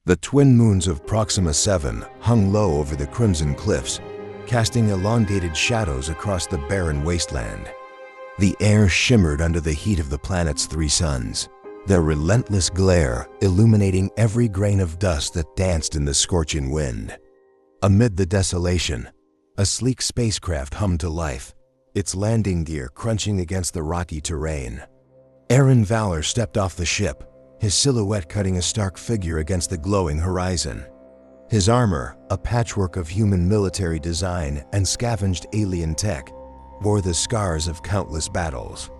The twin moons of Proxima 7 hung low over the crimson cliffs, casting elongated shadows across the barren wasteland. The air shimmered under the heat of the planet's three suns, their relentless glare illuminating every grain of dust that danced in the scorching wind. Amid the desolation, a sleek spacecraft hummed to life, its landing gear crunching against the rocky terrain. Arin Valor stepped off the ship, his silhouette cutting a stark figure against the glowing horizon. His armor, a patchwork of human military design and scavenged alien tech, bore the scars of countless battles.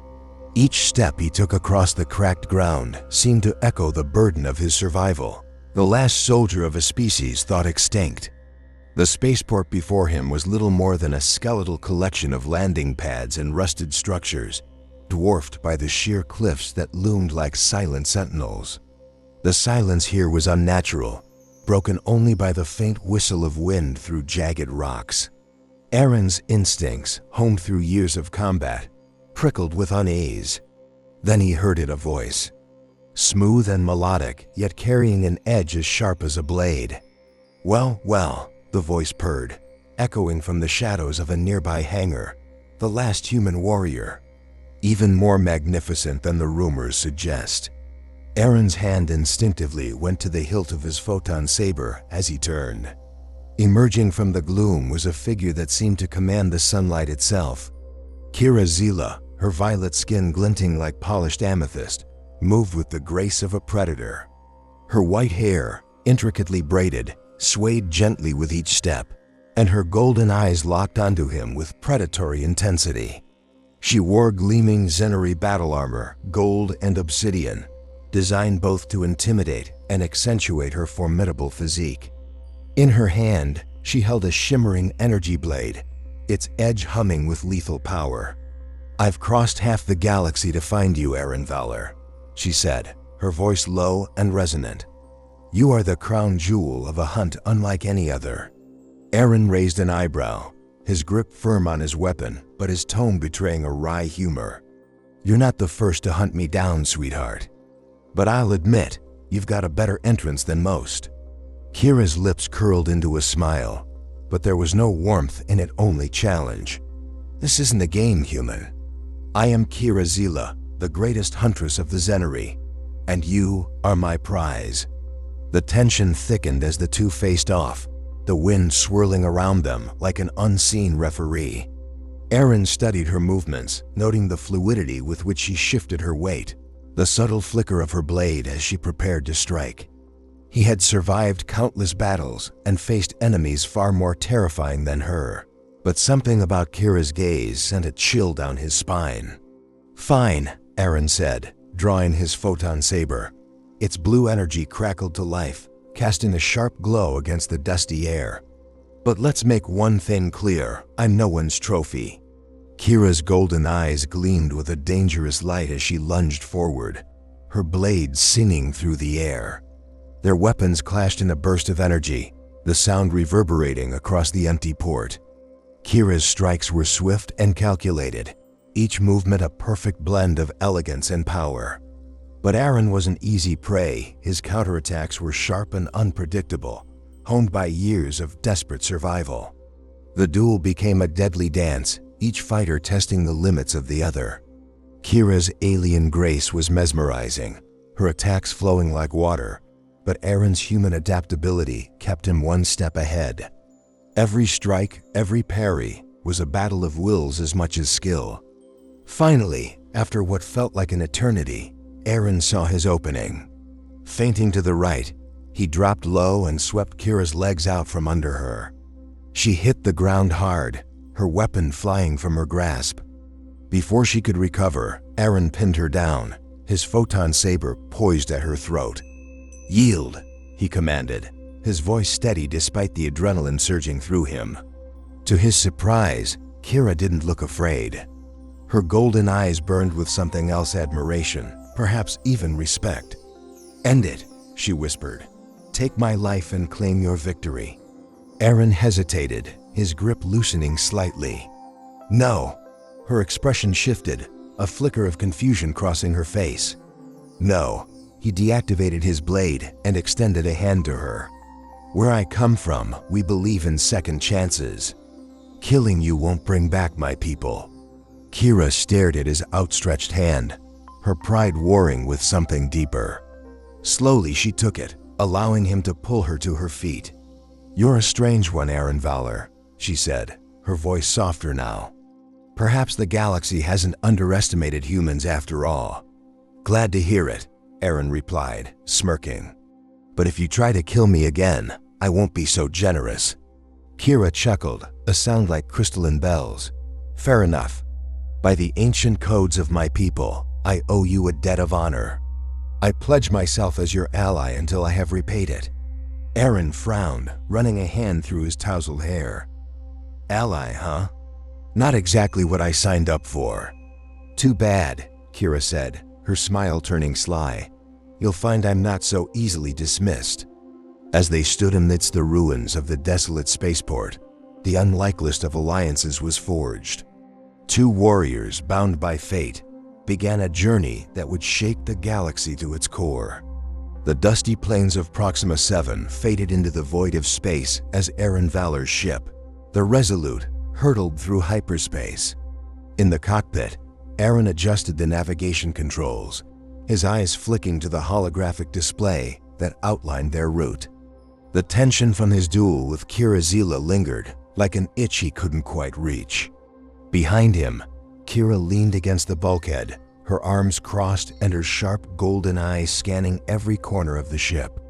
Each step he took across the cracked ground seemed to echo the burden of his survival, the last soldier of a species thought extinct. The spaceport before him was little more than a skeletal collection of landing pads and rusted structures, dwarfed by the sheer cliffs that loomed like silent sentinels. The silence here was unnatural, broken only by the faint whistle of wind through jagged rocks. Arin's instincts, honed through years of combat, prickled with unease. Then he heard it, a voice, smooth and melodic, yet carrying an edge as sharp as a blade. "Well, well," the voice purred, echoing from the shadows of a nearby hangar, "the last human warrior. Even more magnificent than the rumors suggest." Arin's hand instinctively went to the hilt of his photon saber as he turned. Emerging from the gloom was a figure that seemed to command the sunlight itself. Zeyla, her violet skin glinting like polished amethyst, moved with the grace of a predator. Her white hair, intricately braided, swayed gently with each step, and her golden eyes locked onto him with predatory intensity. She wore gleaming Zenyri battle armor, gold and obsidian, designed both to intimidate and accentuate her formidable physique. In her hand, she held a shimmering energy blade, its edge humming with lethal power. "I've crossed half the galaxy to find you, Arin Valor," she said, her voice low and resonant. "You are the crown jewel of a hunt unlike any other." Arin raised an eyebrow, his grip firm on his weapon, but his tone betraying a wry humor. "You're not the first to hunt me down, sweetheart. But I'll admit, you've got a better entrance than most." Kira's lips curled into a smile, but there was no warmth in it, only challenge. "This isn't a game, human. I am Zeyla, the greatest huntress of the Zenyri, and you are my prize." The tension thickened as the two faced off, the wind swirling around them like an unseen referee. Arin studied her movements, noting the fluidity with which she shifted her weight, the subtle flicker of her blade as she prepared to strike. He had survived countless battles and faced enemies far more terrifying than her, but something about Kira's gaze sent a chill down his spine. "Fine," Arin said, drawing his photon saber. Its blue energy crackled to life, casting a sharp glow against the dusty air. "But let's make one thing clear, I'm no one's trophy." Kira's golden eyes gleamed with a dangerous light as she lunged forward, her blade singing through the air. Their weapons clashed in a burst of energy, the sound reverberating across the empty port. Kira's strikes were swift and calculated, each movement a perfect blend of elegance and power. But Arin was an easy prey. His counterattacks were sharp and unpredictable, honed by years of desperate survival. The duel became a deadly dance, each fighter testing the limits of the other. Kira's alien grace was mesmerizing, her attacks flowing like water, but Arin's human adaptability kept him one step ahead. Every strike, every parry, was a battle of wills as much as skill. Finally, after what felt like an eternity, Arin saw his opening. Feinting to the right, he dropped low and swept Kira's legs out from under her. She hit the ground hard, her weapon flying from her grasp. Before she could recover, Arin pinned her down, his photon saber poised at her throat. "Yield," he commanded, his voice steady despite the adrenaline surging through him. To his surprise, Kira didn't look afraid. Her golden eyes burned with something else, admiration, perhaps even respect. "End it," she whispered. "Take my life and claim your victory." Arin hesitated, his grip loosening slightly. "No." Her expression shifted, a flicker of confusion crossing her face. "No, He deactivated his blade and extended a hand to her. "Where I come from, we believe in second chances. Killing you won't bring back my people." Kira stared at his outstretched hand, her pride warring with something deeper. Slowly she took it, allowing him to pull her to her feet. "You're a strange one, Arin Valor," she said, her voice softer now. "Perhaps the galaxy hasn't underestimated humans after all." "Glad to hear it," Arin replied, smirking. "But if you try to kill me again, I won't be so generous." Kira chuckled, a sound like crystalline bells. "Fair enough. By the ancient codes of my people, I owe you a debt of honor. I pledge myself as your ally until I have repaid it." Arin frowned, running a hand through his tousled hair. "Ally, huh? Not exactly what I signed up for." "Too bad," Kira said, her smile turning sly. "You'll find I'm not so easily dismissed." As they stood amidst the ruins of the desolate spaceport, the unlikeliest of alliances was forged. Two warriors bound by fate began a journey that would shake the galaxy to its core. The dusty plains of Proxima 7 faded into the void of space as Arin Valor's ship, the Resolute, hurtled through hyperspace. In the cockpit, Arin adjusted the navigation controls, his eyes flicking to the holographic display that outlined their route. The tension from his duel with Kira Zeyla lingered, like an itch he couldn't quite reach. Behind him, Kira leaned against the bulkhead, her arms crossed and her sharp golden eyes scanning every corner of the ship.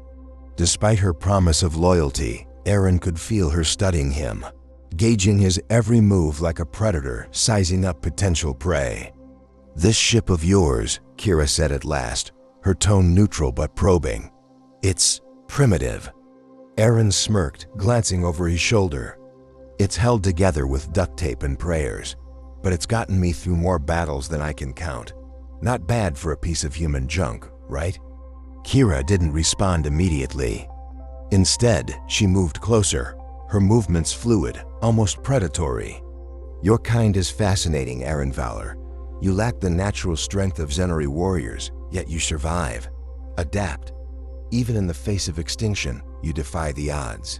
Despite her promise of loyalty, Arin could feel her studying him, gauging his every move like a predator sizing up potential prey. "This ship of yours," Kira said at last, her tone neutral but probing. "It's primitive." Arin smirked, glancing over his shoulder. "It's held together with duct tape and prayers, but it's gotten me through more battles than I can count. Not bad for a piece of human junk, right?" Kira didn't respond immediately. Instead, she moved closer, her movements fluid, almost predatory. "Your kind is fascinating, Arin Valor. You lack the natural strength of Zenyri warriors, yet you survive, adapt. Even in the face of extinction, you defy the odds."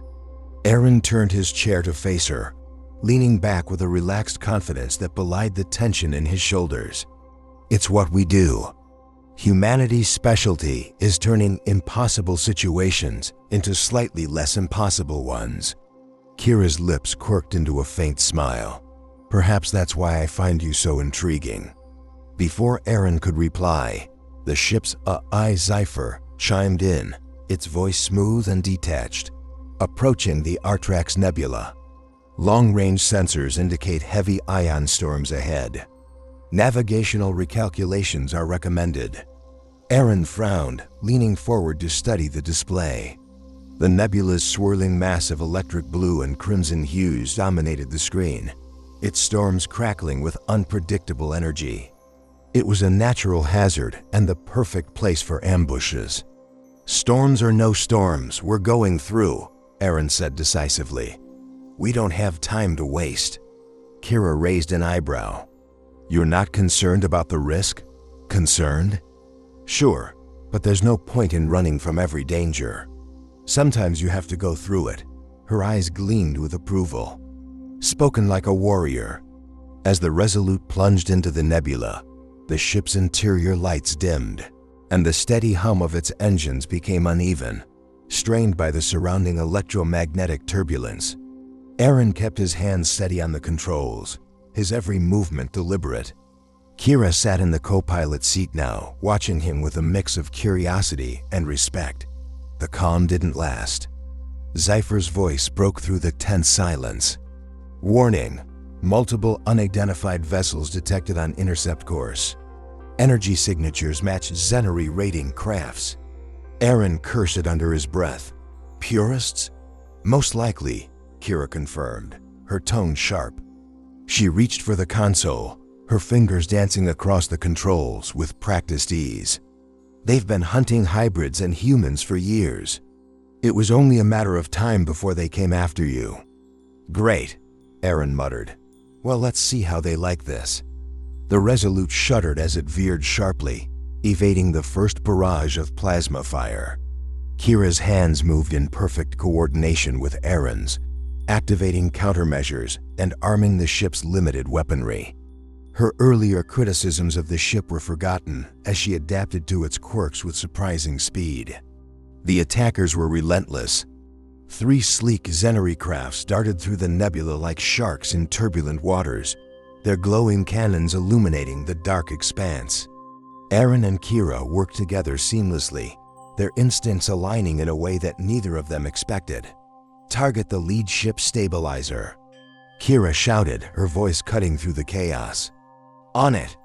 Arin turned his chair to face her, leaning back with a relaxed confidence that belied the tension in his shoulders. "It's what we do. Humanity's specialty is turning impossible situations into slightly less impossible ones." Kira's lips quirked into a faint smile. "Perhaps that's why I find you so intriguing." Before Arin could reply, the ship's AI Cipher chimed in, its voice smooth and detached. "Approaching the Artrax Nebula. Long-range sensors indicate heavy ion storms ahead. Navigational recalculations are recommended." Arin frowned, leaning forward to study the display. The nebula's swirling mass of electric blue and crimson hues dominated the screen, its storms crackling with unpredictable energy. It was a natural hazard and the perfect place for ambushes. "Storms or no storms, we're going through," Arin said decisively. "We don't have time to waste." Kira raised an eyebrow. "You're not concerned about the risk?" "Concerned? Sure, but there's no point in running from every danger. Sometimes you have to go through it." Her eyes gleamed with approval. "Spoken like a warrior." As the Resolute plunged into the nebula, the ship's interior lights dimmed, and the steady hum of its engines became uneven, strained by the surrounding electromagnetic turbulence. Arin kept his hands steady on the controls, his every movement deliberate. Kira sat in the co-pilot seat now, watching him with a mix of curiosity and respect. The calm didn't last. Cipher's voice broke through the tense silence. "Warning, multiple unidentified vessels detected on intercept course. Energy signatures match Zenyri rating crafts." Arin cursed it under his breath. "Purists?" "Most likely," Kira confirmed, her tone sharp. She reached for the console, her fingers dancing across the controls with practiced ease. "They've been hunting hybrids and humans for years. It was only a matter of time before they came after you." "Great," Arin muttered. "Well, let's see how they like this." The Resolute shuddered as it veered sharply, evading the first barrage of plasma fire. Kira's hands moved in perfect coordination with Arin's, activating countermeasures and arming the ship's limited weaponry. Her earlier criticisms of the ship were forgotten as she adapted to its quirks with surprising speed. The attackers were relentless. 3 sleek Zenyri crafts darted through the nebula like sharks in turbulent waters, their glowing cannons illuminating the dark expanse. Arin and Kira worked together seamlessly, their instincts aligning in a way that neither of them expected. "Target the lead ship stabilizer," Kira shouted, her voice cutting through the chaos. "On it!"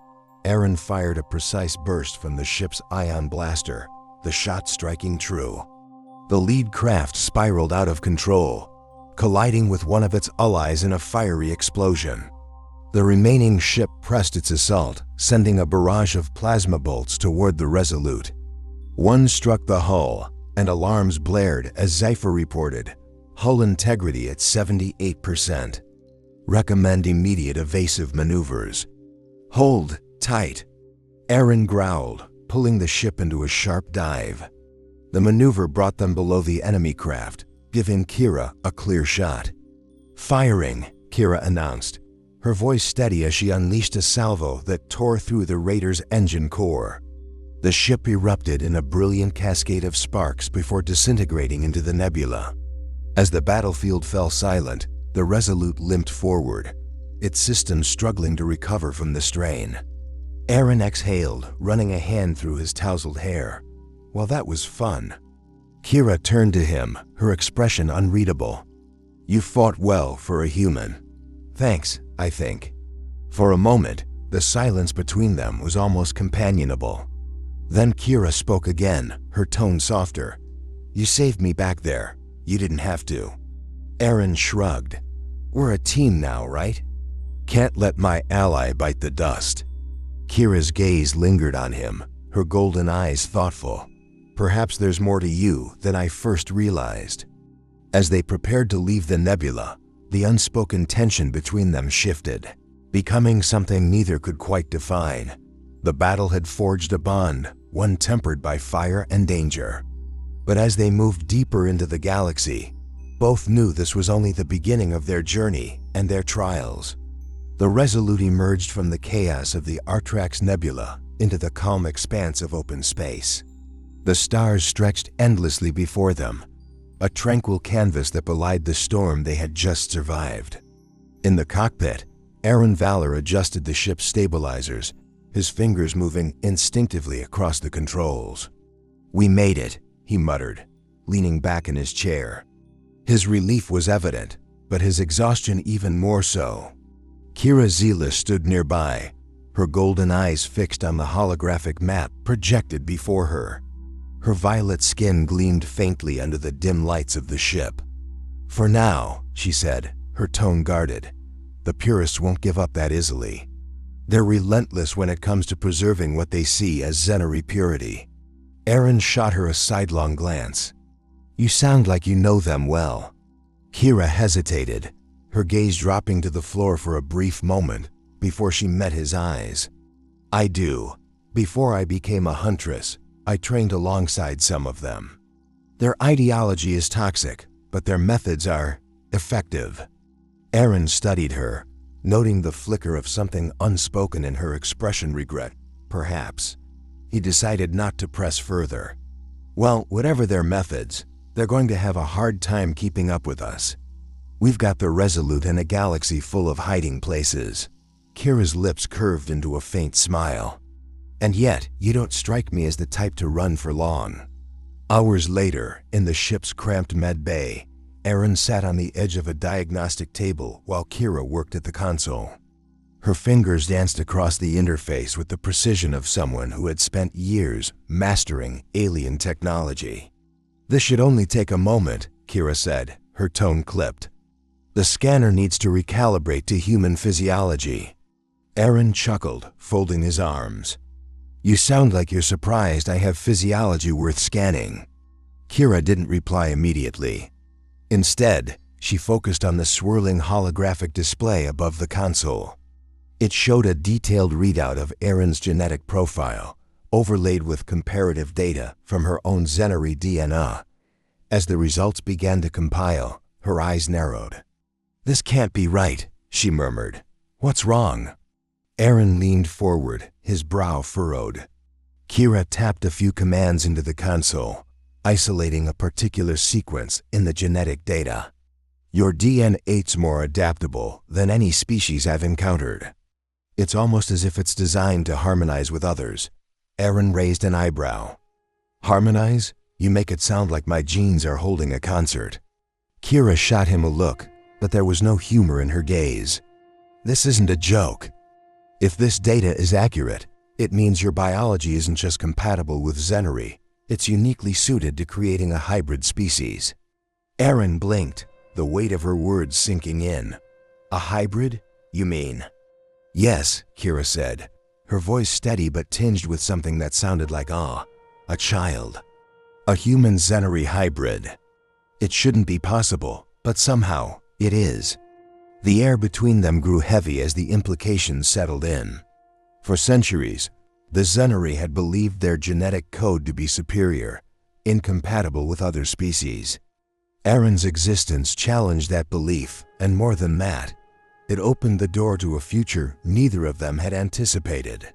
Arin fired a precise burst from the ship's ion blaster, the shot striking true. The lead craft spiraled out of control, colliding with one of its allies in a fiery explosion. The remaining ship pressed its assault, sending a barrage of plasma bolts toward the Resolute. One struck the hull, and alarms blared as Zeyla reported, hull integrity at 78%. Recommend immediate evasive maneuvers. "Hold tight," Arin growled, pulling the ship into a sharp dive. The maneuver brought them below the enemy craft, giving Kira a clear shot. "Firing," Kira announced, her voice steady as she unleashed a salvo that tore through the Raider's engine core. The ship erupted in a brilliant cascade of sparks before disintegrating into the nebula. As the battlefield fell silent, the Resolute limped forward, its systems struggling to recover from the strain. Arin exhaled, running a hand through his tousled hair. Well, that was fun. Kira turned to him, her expression unreadable. "You fought well for a human." "Thanks, I think." For a moment, the silence between them was almost companionable. Then Kira spoke again, her tone softer. "You saved me back there. You didn't have to." Arin shrugged. "We're a team now, right?" "Can't let my ally bite the dust." Kira's gaze lingered on him, her golden eyes thoughtful. "Perhaps there's more to you than I first realized." As they prepared to leave the nebula, the unspoken tension between them shifted, becoming something neither could quite define. The battle had forged a bond, one tempered by fire and danger. But as they moved deeper into the galaxy, both knew this was only the beginning of their journey and their trials. The Resolute emerged from the chaos of the Artrax Nebula into the calm expanse of open space. The stars stretched endlessly before them, a tranquil canvas that belied the storm they had just survived. In the cockpit, Arin Valor adjusted the ship's stabilizers, his fingers moving instinctively across the controls. "We made it," he muttered, leaning back in his chair. His relief was evident, but his exhaustion even more so. Kira Zeyla stood nearby, her golden eyes fixed on the holographic map projected before her. Her violet skin gleamed faintly under the dim lights of the ship. "For now," she said, her tone guarded, "the purists won't give up that easily. They're relentless when it comes to preserving what they see as Zenyri purity." Arin shot her a sidelong glance. "You sound like you know them well." Kira hesitated, her gaze dropping to the floor for a brief moment before she met his eyes. "I do. Before I became a huntress, I trained alongside some of them. Their ideology is toxic, but their methods are effective." Arin studied her, noting the flicker of something unspoken in her expression. Regret, perhaps. He decided not to press further. "Well, whatever their methods, they're going to have a hard time keeping up with us. We've got the Resolute in a galaxy full of hiding places." Kira's lips curved into a faint smile. "And yet, you don't strike me as the type to run for long." Hours later, in the ship's cramped med bay, Arin sat on the edge of a diagnostic table while Kira worked at the console. Her fingers danced across the interface with the precision of someone who had spent years mastering alien technology. "This should only take a moment," Kira said, her tone clipped. "The scanner needs to recalibrate to human physiology." Arin chuckled, folding his arms. "You sound like you're surprised I have physiology worth scanning." Kira didn't reply immediately. Instead, she focused on the swirling holographic display above the console. It showed a detailed readout of Arin's genetic profile, overlaid with comparative data from her own Zenyri DNA. As the results began to compile, her eyes narrowed. "This can't be right," she murmured. "What's wrong?" Arin leaned forward, his brow furrowed. Kira tapped a few commands into the console, isolating a particular sequence in the genetic data. "Your DNA's more adaptable than any species I've encountered. It's almost as if it's designed to harmonize with others." Arin raised an eyebrow. "Harmonize? You make it sound like my genes are holding a concert." Kira shot him a look, but there was no humor in her gaze. "This isn't a joke. If this data is accurate, it means your biology isn't just compatible with Zenyri, it's uniquely suited to creating a hybrid species." Arin blinked, the weight of her words sinking in. "A hybrid, you mean?" "Yes," Kira said, her voice steady but tinged with something that sounded like awe. "A child. A human Zenyri hybrid. It shouldn't be possible, but somehow it is." The air between them grew heavy as the implications settled in. For centuries, the Zenyri had believed their genetic code to be superior, incompatible with other species. Arin's existence challenged that belief, and more than that, it opened the door to a future neither of them had anticipated.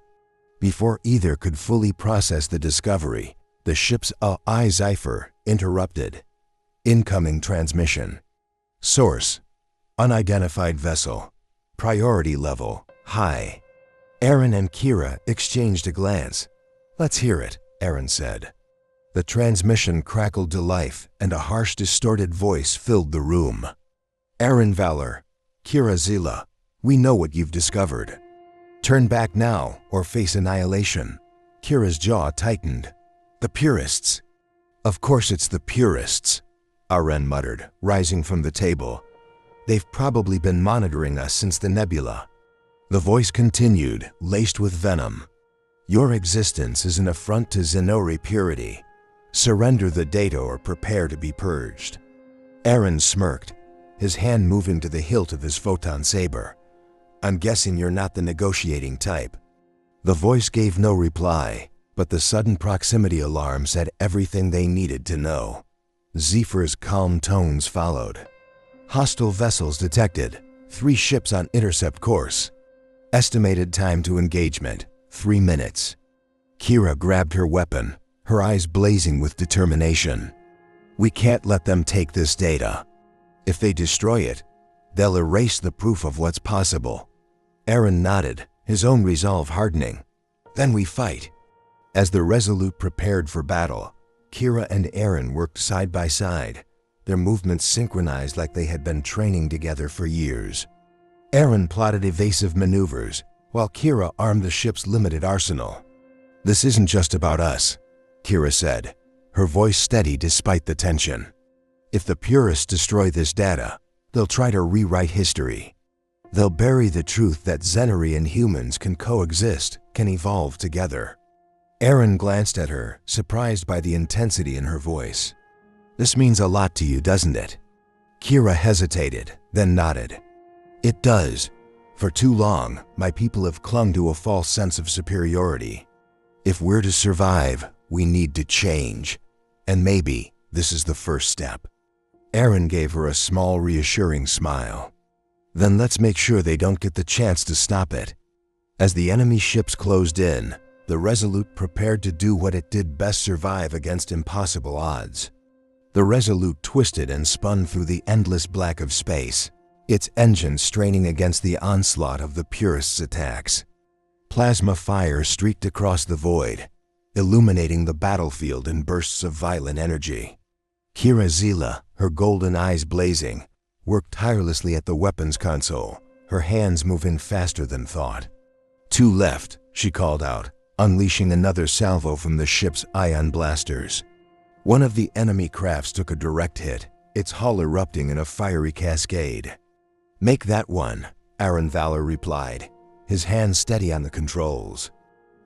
Before either could fully process the discovery, the ship's AI cipher interrupted. "Incoming transmission. Source: unidentified vessel. Priority level: high." Arin and Kira exchanged a glance. "Let's hear it," Arin said. The transmission crackled to life, and a harsh, distorted voice filled the room. "Arin Valor, Kira Zeyla, we know what you've discovered. Turn back now or face annihilation." Kira's jaw tightened. "The purists." "Of course it's the purists," Arin muttered, rising from the table. "They've probably been monitoring us since the nebula." The voice continued, laced with venom. "Your existence is an affront to Zenyri purity. Surrender the data or prepare to be purged." Arin smirked, his hand moving to the hilt of his photon saber. "I'm guessing you're not the negotiating type." The voice gave no reply, but the sudden proximity alarm said everything they needed to know. Zephyr's calm tones followed. "Hostile vessels detected. 3 ships on intercept course. Estimated time to engagement: 3 minutes." Kira grabbed her weapon, her eyes blazing with determination. "We can't let them take this data. If they destroy it, they'll erase the proof of what's possible." Arin nodded, his own resolve hardening. "Then we fight." As the Resolute prepared for battle, Kira and Arin worked side by side, their movements synchronized like they had been training together for years. Arin plotted evasive maneuvers, while Kira armed the ship's limited arsenal. "This isn't just about us," Kira said, her voice steady despite the tension. "If the purists destroy this data, they'll try to rewrite history. They'll bury the truth that Zenyri and humans can coexist, can evolve together." Arin glanced at her, surprised by the intensity in her voice. "This means a lot to you, doesn't it?" Kira hesitated, then nodded. "It does. For too long, my people have clung to a false sense of superiority. If we're to survive, we need to change. And maybe this is the first step." Arin gave her a small, reassuring smile. "Then let's make sure they don't get the chance to stop it." As the enemy ships closed in, the Resolute prepared to do what it did best: survive against impossible odds. The Resolute twisted and spun through the endless black of space, its engine straining against the onslaught of the purists' attacks. Plasma fire streaked across the void, illuminating the battlefield in bursts of violent energy. Kira Zeyla, her golden eyes blazing, worked tirelessly at the weapons console, her hands moving faster than thought. "2 left," she called out, unleashing another salvo from the ship's ion blasters. One of the enemy crafts took a direct hit, its hull erupting in a fiery cascade. "Make that one," Arin Valor replied, his hand steady on the controls.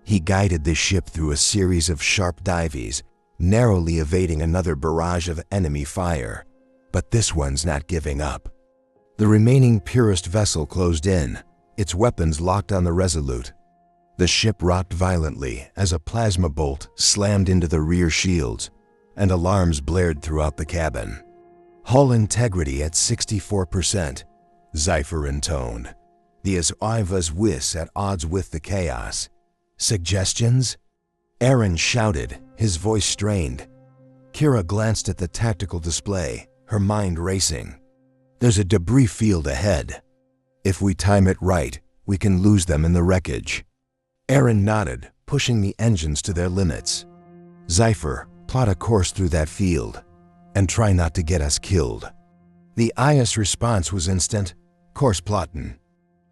He guided the ship through a series of sharp dives, narrowly evading another barrage of enemy fire. But this one's not giving up. The remaining purist vessel closed in, its weapons locked on the Resolute. The ship rocked violently as a plasma bolt slammed into the rear shields, and alarms blared throughout the cabin. "Hull integrity at 64%, Zephyr intoned. The sci-fi's whiz at odds with the chaos. Suggestions?" Arin shouted, his voice strained. Kira glanced at the tactical display, her mind racing. "There's a debris field ahead. If we time it right, we can lose them in the wreckage." Arin nodded, pushing the engines to their limits. "Zephyr, plot a course through that field, and try not to get us killed." The IS response was instant. "Course plottin'.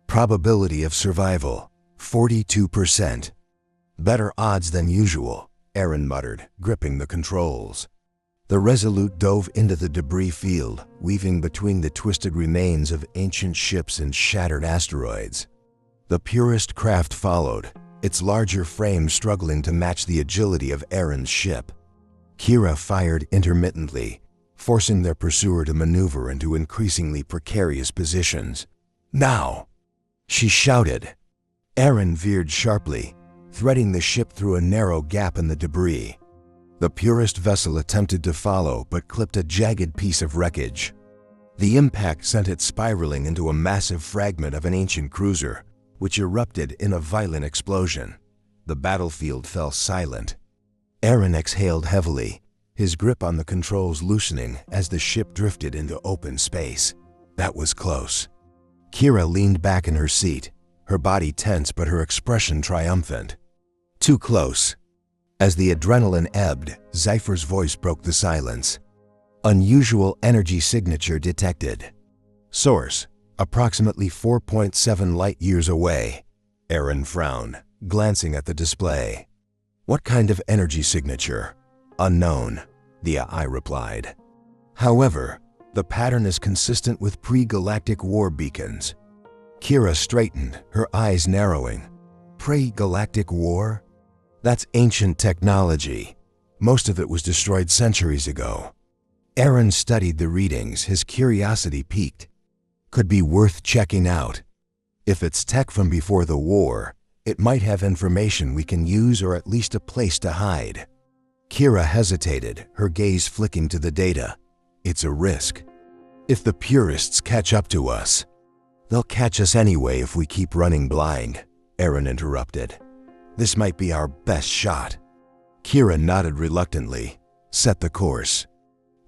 Probability of survival, 42%. "Better odds than usual," Arin muttered, gripping the controls. The Resolute dove into the debris field, weaving between the twisted remains of ancient ships and shattered asteroids. The purest craft followed, its larger frame struggling to match the agility of Arin's ship. Kira fired intermittently, forcing their pursuer to maneuver into increasingly precarious positions. "Now!" she shouted. Arin veered sharply, threading the ship through a narrow gap in the debris. The purest vessel attempted to follow but clipped a jagged piece of wreckage. The impact sent it spiraling into a massive fragment of an ancient cruiser, which erupted in a violent explosion. The battlefield fell silent. Arin exhaled heavily, his grip on the controls loosening as the ship drifted into open space. That was close. Kira leaned back in her seat, her body tense but her expression triumphant. "Too close." As the adrenaline ebbed, Zephyr's voice broke the silence. "Unusual energy signature detected. Source, approximately 4.7 light-years away." Arin frowned, glancing at the display. "What kind of energy signature?" "Unknown," the AI replied. "However, the pattern is consistent with pre-galactic war beacons." Kira straightened, her eyes narrowing. "Pre-galactic war? That's ancient technology. Most of it was destroyed centuries ago." Arin studied the readings, his curiosity piqued. "Could be worth checking out. If it's tech from before the war, it might have information we can use or at least a place to hide." Kira hesitated, her gaze flicking to the data. "It's a risk. If the purists catch up to us." "They'll catch us anyway if we keep running blind," Arin interrupted. "This might be our best shot." Kira nodded reluctantly. "Set the course."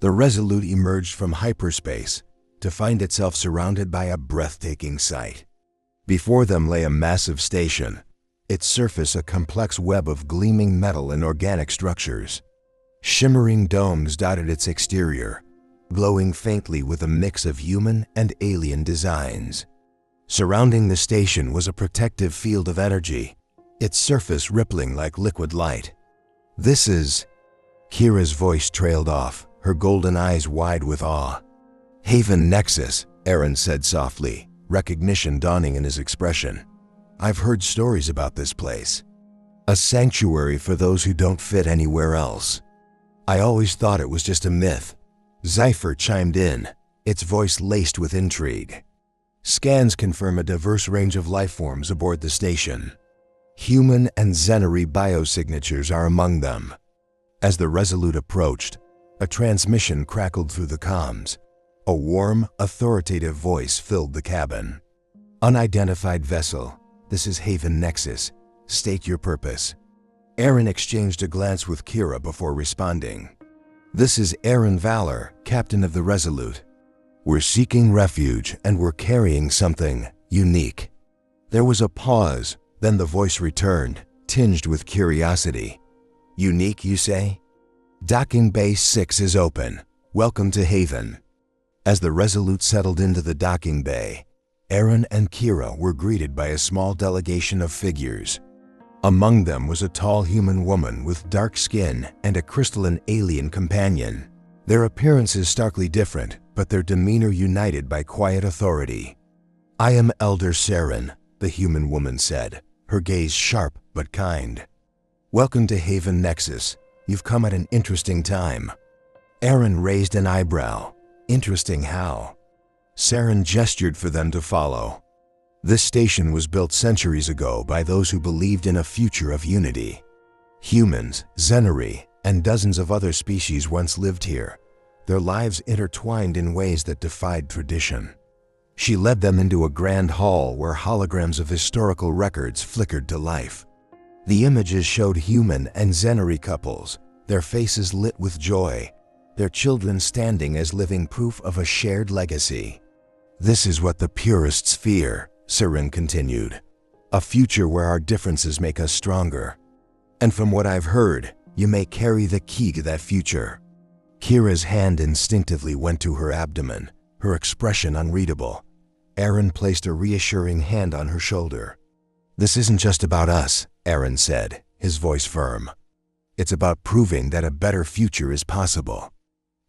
The Resolute emerged from hyperspace to find itself surrounded by a breathtaking sight. Before them lay a massive station, its surface a complex web of gleaming metal and organic structures. Shimmering domes dotted its exterior, glowing faintly with a mix of human and alien designs. Surrounding the station was a protective field of energy, its surface rippling like liquid light. "This is..." Kira's voice trailed off, her golden eyes wide with awe. "Haven Nexus," Arin said softly, recognition dawning in his expression. "I've heard stories about this place. A sanctuary for those who don't fit anywhere else. I always thought it was just a myth." Zephyr chimed in, its voice laced with intrigue. "Scans confirm a diverse range of life forms aboard the station. Human and Zenyri biosignatures are among them." As the Resolute approached, a transmission crackled through the comms. A warm, authoritative voice filled the cabin. "Unidentified vessel, this is Haven Nexus. State your purpose." Arin exchanged a glance with Kira before responding. "This is Arin Valor, captain of the Resolute. We're seeking refuge and we're carrying something unique." There was a pause, then the voice returned, tinged with curiosity. "Unique, you say? Docking Bay 6 is open. Welcome to Haven." As the Resolute settled into the docking bay, Arin and Kira were greeted by a small delegation of figures. Among them was a tall human woman with dark skin and a crystalline alien companion. Their appearances starkly different, but their demeanor united by quiet authority. "I am Elder Saren," the human woman said, her gaze sharp but kind. "Welcome to Haven Nexus. You've come at an interesting time." Arin raised an eyebrow. "Interesting how?" Saren gestured for them to follow. This station was built centuries ago by those who believed in a future of unity. Humans, Zenyri, and dozens of other species once lived here, their lives intertwined in ways that defied tradition. She led them into a grand hall where holograms of historical records flickered to life. The images showed human and Zenyri couples, their faces lit with joy, their children standing as living proof of a shared legacy. "This is what the purists fear," Arin continued. "A future where our differences make us stronger. And from what I've heard, you may carry the key to that future." Kira's hand instinctively went to her abdomen, her expression unreadable. Arin placed a reassuring hand on her shoulder. "This isn't just about us," Arin said, his voice firm. "It's about proving that a better future is possible."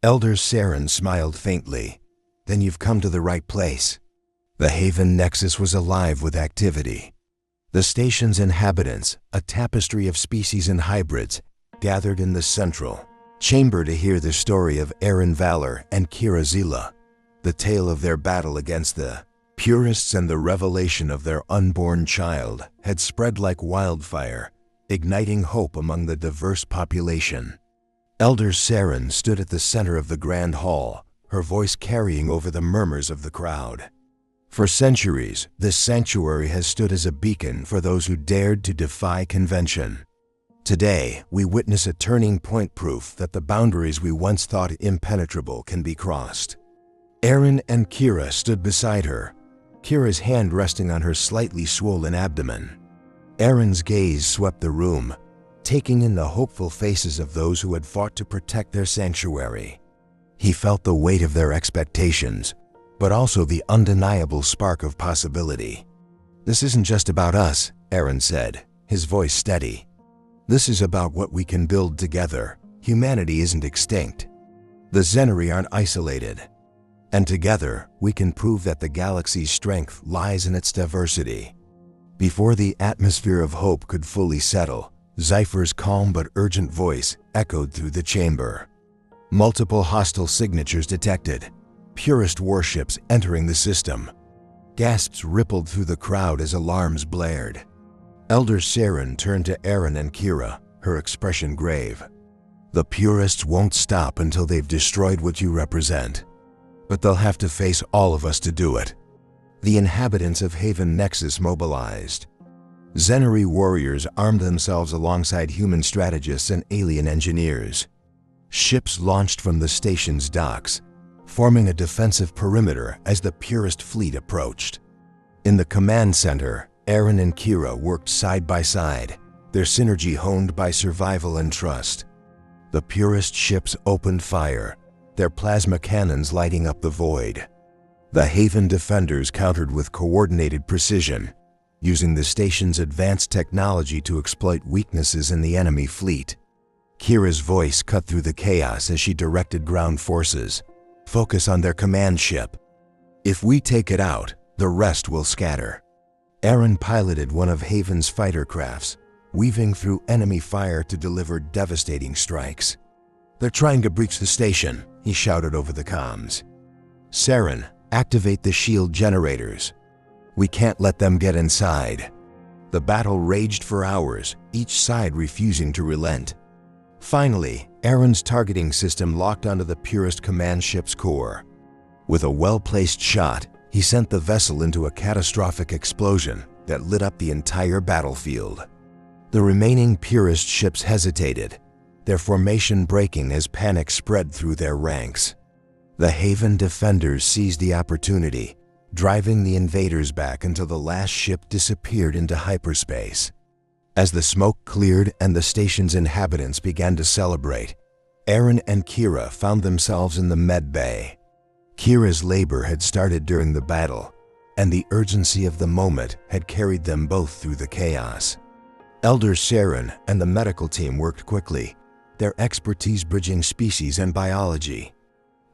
Elder Saren smiled faintly. "Then you've come to the right place." The Haven Nexus was alive with activity. The station's inhabitants, a tapestry of species and hybrids, gathered in the central chamber to hear the story of Arin Valor and Zeyla, the tale of their battle against the purists and the revelation of their unborn child had spread like wildfire, igniting hope among the diverse population. Elder Saren stood at the center of the grand hall, her voice carrying over the murmurs of the crowd. "For centuries, this sanctuary has stood as a beacon for those who dared to defy convention. Today, we witness a turning point, proof that the boundaries we once thought impenetrable can be crossed." Arin and Kira stood beside her, Kira's hand resting on her slightly swollen abdomen. Arin's gaze swept the room, taking in the hopeful faces of those who had fought to protect their sanctuary. He felt the weight of their expectations, but also the undeniable spark of possibility. "This isn't just about us," Arin said, his voice steady. "This is about what we can build together. Humanity isn't extinct. The Zenyri aren't isolated. And together, we can prove that the galaxy's strength lies in its diversity." Before the atmosphere of hope could fully settle, Zypher's calm but urgent voice echoed through the chamber. Multiple hostile signatures detected, purist warships entering the system. Gasps rippled through the crowd as alarms blared. Elder Saren turned to Arin and Kira, her expression grave. "The purists won't stop until they've destroyed what you represent. But they'll have to face all of us to do it." The inhabitants of Haven Nexus mobilized. Zenyri warriors armed themselves alongside human strategists and alien engineers. Ships launched from the station's docks, forming a defensive perimeter as the purist fleet approached. In the command center, Arin and Kira worked side by side, their synergy honed by survival and trust. The purist ships opened fire, their plasma cannons lighting up the void. The Haven defenders countered with coordinated precision, using the station's advanced technology to exploit weaknesses in the enemy fleet. Kira's voice cut through the chaos as she directed ground forces. "Focus on their command ship. If we take it out, the rest will scatter." Arin piloted one of Haven's fighter crafts, weaving through enemy fire to deliver devastating strikes. "They're trying to breach the station," he shouted over the comms. "Saren, activate the shield generators. We can't let them get inside." The battle raged for hours, each side refusing to relent. Finally, Arin's targeting system locked onto the purist command ship's core. With a well-placed shot, he sent the vessel into a catastrophic explosion that lit up the entire battlefield. The remaining purist ships hesitated, their formation breaking as panic spread through their ranks. The Haven defenders seized the opportunity, driving the invaders back until the last ship disappeared into hyperspace. As the smoke cleared and the station's inhabitants began to celebrate, Arin and Kira found themselves in the med bay. Kira's labor had started during the battle, and the urgency of the moment had carried them both through the chaos. Elder Saren and the medical team worked quickly, their expertise bridging species and biology.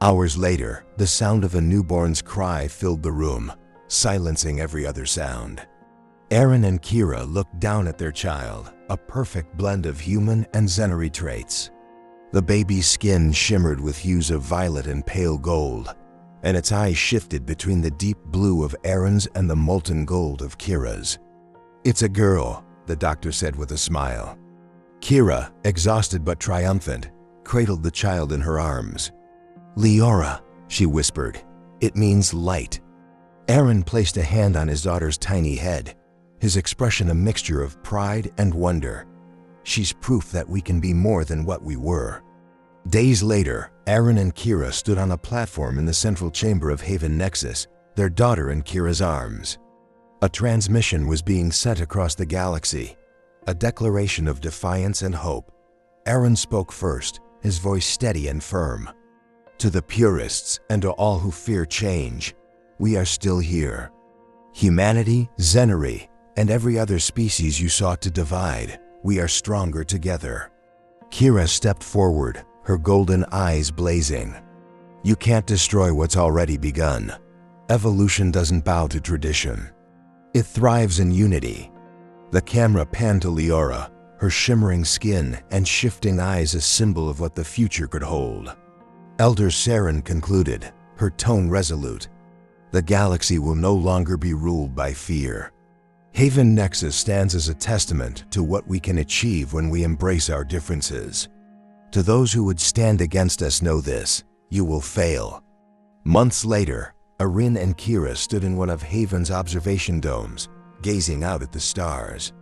Hours later, the sound of a newborn's cry filled the room, silencing every other sound. Arin and Kira looked down at their child, a perfect blend of human and Zenyri traits. The baby's skin shimmered with hues of violet and pale gold, and its eyes shifted between the deep blue of Arin's and the molten gold of Kira's. "It's a girl," the doctor said with a smile. Kira, exhausted but triumphant, cradled the child in her arms. "Leora," she whispered. "It means light." Arin placed a hand on his daughter's tiny head, his expression a mixture of pride and wonder. "She's proof that we can be more than what we were." Days later, Arin and Kira stood on a platform in the central chamber of Haven Nexus, their daughter in Kira's arms. A transmission was being sent across the galaxy, a declaration of defiance and hope. Arin spoke first, his voice steady and firm. "To the purists and to all who fear change, we are still here. Humanity, Zenyri, and every other species you sought to divide, we are stronger together." Kira stepped forward, her golden eyes blazing. "You can't destroy what's already begun. Evolution doesn't bow to tradition. It thrives in unity." The camera panned to Leora, her shimmering skin and shifting eyes a symbol of what the future could hold. Elder Saren concluded, her tone resolute. "The galaxy will no longer be ruled by fear. Haven Nexus stands as a testament to what we can achieve when we embrace our differences. To those who would stand against us, know this: you will fail." Months later, Arin and Kira stood in one of Haven's observation domes, gazing out at the stars.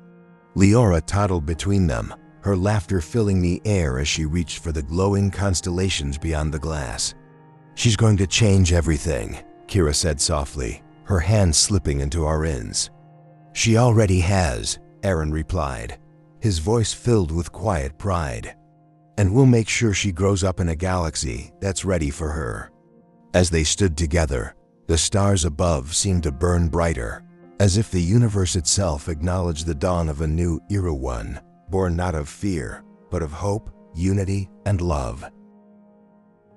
Leora toddled between them, her laughter filling the air as she reached for the glowing constellations beyond the glass. "She's going to change everything," Kira said softly, her hand slipping into Arin's. "She already has," Arin replied, his voice filled with quiet pride. "And we'll make sure she grows up in a galaxy that's ready for her." As they stood together, the stars above seemed to burn brighter, as if the universe itself acknowledged the dawn of a new era, one born not of fear, but of hope, unity, and love.